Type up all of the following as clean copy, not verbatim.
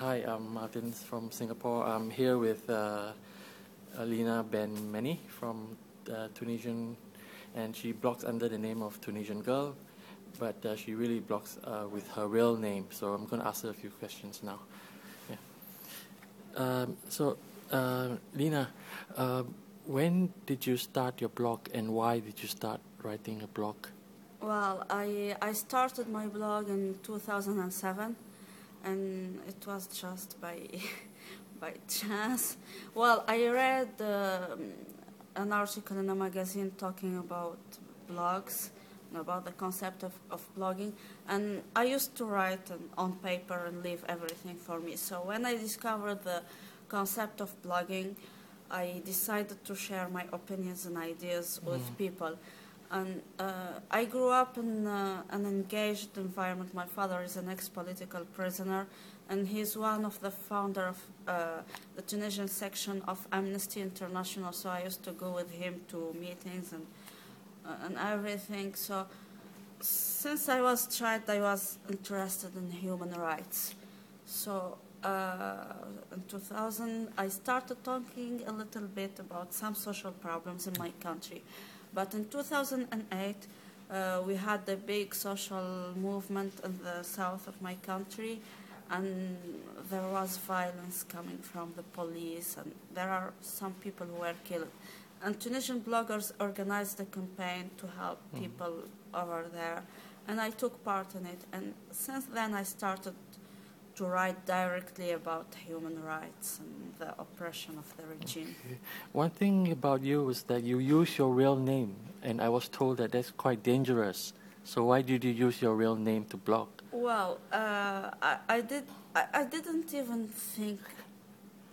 Hi, I'm Martyn from Singapore. I'm here with Lina Ben Mhenni from Tunisian, and she blogs under the name of Tunisian Girl, but she really blogs with her real name. So I'm going to ask her a few questions now. Yeah. Lina, when did you start your blog, and why did you start writing a blog? Well, I started my blog in 2007, and it was just by by chance. Well, I read an article in a magazine talking about blogs, about the concept of blogging, and I used to write on paper and leave everything for me. So when I discovered the concept of blogging, I decided to share my opinions and ideas with people. And I grew up in an engaged environment. My father is an ex-political prisoner, and he's one of the founder of the Tunisian section of Amnesty International. So I used to go with him to meetings and everything. So since I was a child, I was interested in human rights. So in 2000, I started talking a little bit about some social problems in my country. But in 2008, we had the big social movement in the south of my country, and there was violence coming from the police, and there are some people who were killed. And Tunisian bloggers organized a campaign to help people over there, and I took part in it. And since then, I started to write directly about human rights and the oppression of the regime. Okay. One thing about you is that you use your real name, and I was told that that's quite dangerous. So why did you use your real name to blog? Well, I didn't even think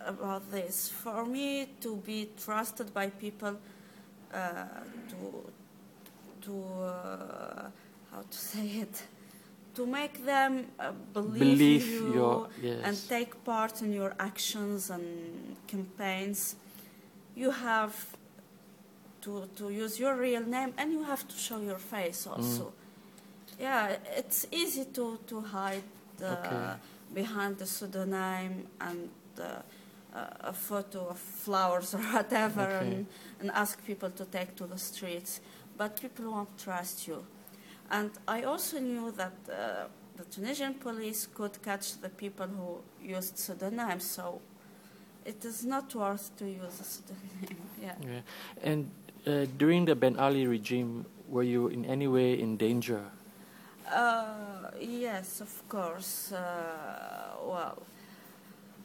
about this. For me to be trusted by people, how to say it, to make them believe you and take part in your actions and campaigns, you have to use your real name, and you have to show your face also. Yeah, it's easy to hide behind the pseudonym and a photo of flowers or whatever, and ask people to take to the streets, but people won't trust you. And I also knew that the Tunisian police could catch the people who used pseudonyms, so it is not worth to use a pseudonym. Yeah. And during the Ben Ali regime, were you in any way in danger? Yes, of course. Well,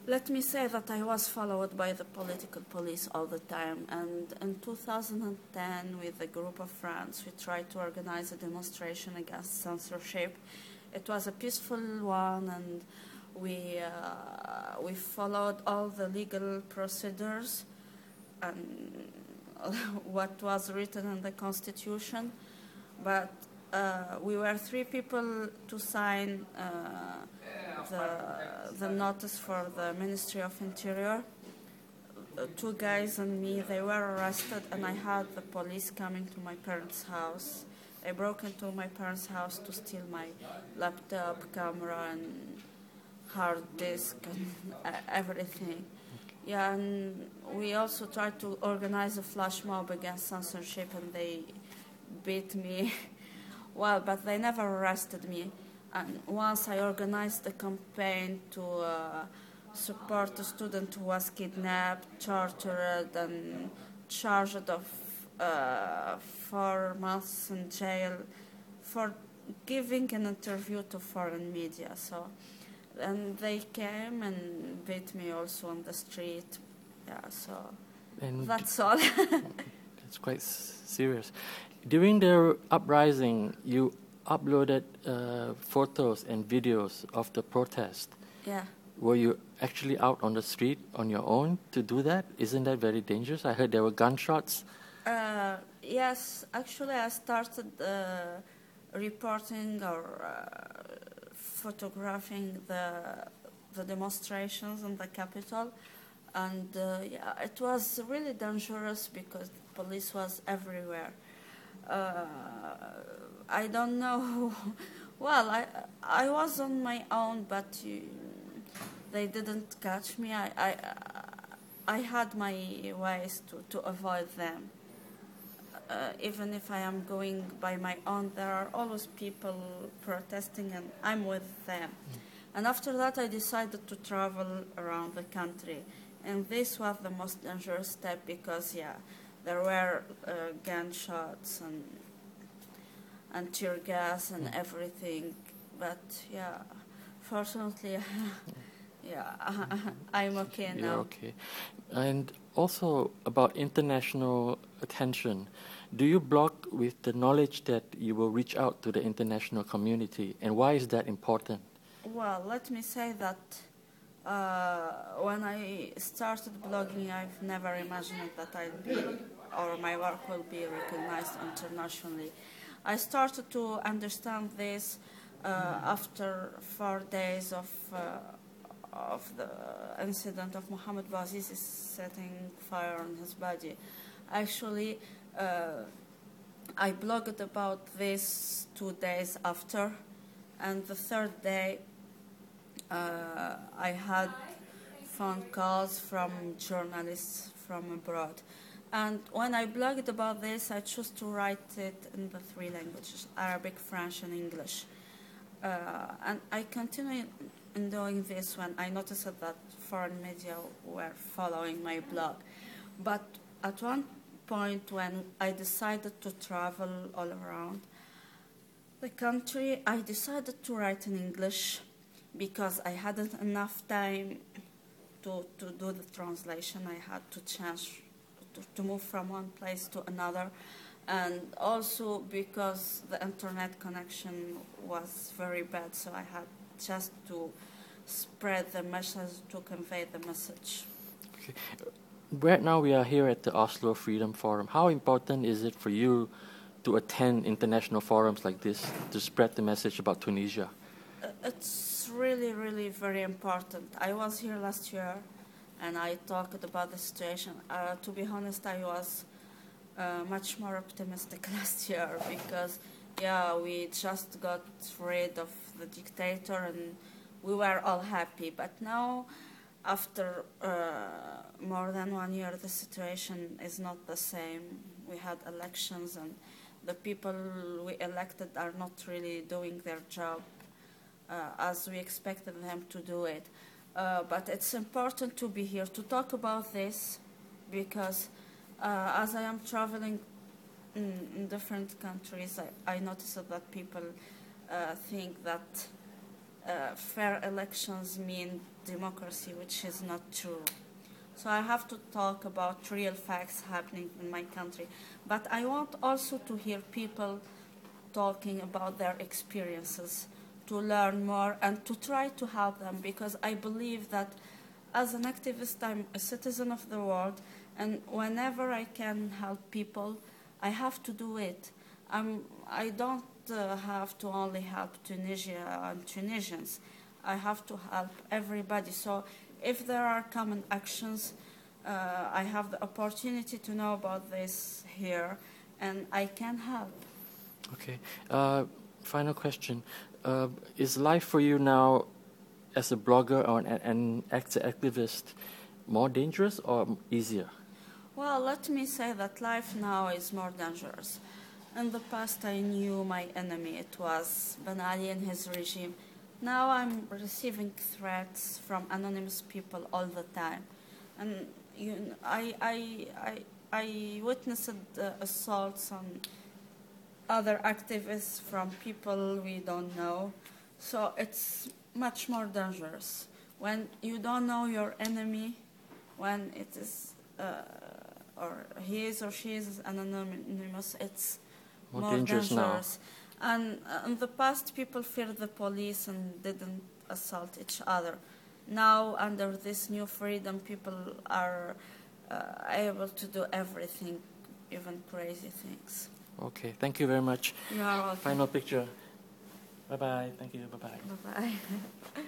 let me say that I was followed by the political police all the time, and in 2010, with a group of friends, we tried to organize a demonstration against censorship. It was a peaceful one, and we followed all the legal procedures and what was written in the constitution, but we were 3 people to sign the notice for the Ministry of Interior. 2 guys and me, they were arrested, and I had the police coming to my parents' house. They broke into my parents' house to steal my laptop, camera, and hard disk, and everything. Yeah, and we also tried to organize a flash mob against censorship, and they beat me. Well, but they never arrested me. And once I organized a campaign to support a student who was kidnapped, tortured, and charged of 4 months in jail for giving an interview to foreign media. So, and they came and beat me also on the street. Yeah, so that's all. It's quite serious. During the uprising, you uploaded photos and videos of the protest. Yeah. Were you actually out on the street on your own to do that? Isn't that very dangerous? I heard there were gunshots. Yes, actually I started reporting or photographing the demonstrations in the capital, and yeah, it was really dangerous because the police was everywhere. I don't know. Well, I was on my own, but they didn't catch me. I had my ways to avoid them. Even if I am going by my own, there are always people protesting, and I'm with them. And after that, I decided to travel around the country. And this was the most dangerous step because, yeah, there were gunshots and tear gas and everything. But, yeah, fortunately, yeah, I'm okay now. You're okay. And also about international attention. Do you blog with the knowledge that you will reach out to the international community? And why is that important? Well, let me say that when I started blogging, I've never imagined that I'll be, or my work will be recognized internationally. I started to understand this after 4 days of the incident of Mohammed Bouazizi setting fire on his body. Actually, I blogged about this 2 days after, and the third day I had phone calls from journalists from abroad. And when I blogged about this, I chose to write it in the 3 languages, Arabic, French, and English. And I continued in doing this when I noticed that foreign media were following my blog. But at one point when I decided to travel all around the country, I decided to write in English because I hadn't enough time to do the translation. I had to change, to move from one place to another. And also because the internet connection was very bad, so I had just to spread the message, to convey the message. Okay. Right now we are here at the Oslo Freedom Forum. How important is it for you to attend international forums like this to spread the message about Tunisia? It's really, really very important. I was here last year and I talked about the situation. To be honest, I was much more optimistic last year because, yeah, we just got rid of the dictator and we were all happy. But now, after more than 1 year, the situation is not the same. We had elections and the people we elected are not really doing their job as we expected them to do it. But it's important to be here to talk about this because as I am traveling in different countries, I noticed that people think that fair elections mean democracy, which is not true. So I have to talk about real facts happening in my country. But I want also to hear people talking about their experiences, to learn more and to try to help them, because I believe that as an activist, I'm a citizen of the world, and whenever I can help people, I have to do it. I don't have to only help Tunisia and Tunisians. I have to help everybody. So if there are common actions, I have the opportunity to know about this here, and I can help. Okay. Final question. Is life for you now as a blogger or an activist more dangerous or easier? Well, let me say that life now is more dangerous. In the past, I knew my enemy. It was Ben Ali and his regime. Now I'm receiving threats from anonymous people all the time. And I witnessed assaults on other activists from people we don't know. So it's much more dangerous. When you don't know your enemy, when it is, or he is or she is anonymous, it's more dangerous. Now. And in the past, people feared the police and didn't assault each other. Now, under this new freedom, people are able to do everything, even crazy things. Okay, thank you very much. You are welcome. Final picture. Bye-bye. Thank you. Bye-bye. Bye-bye.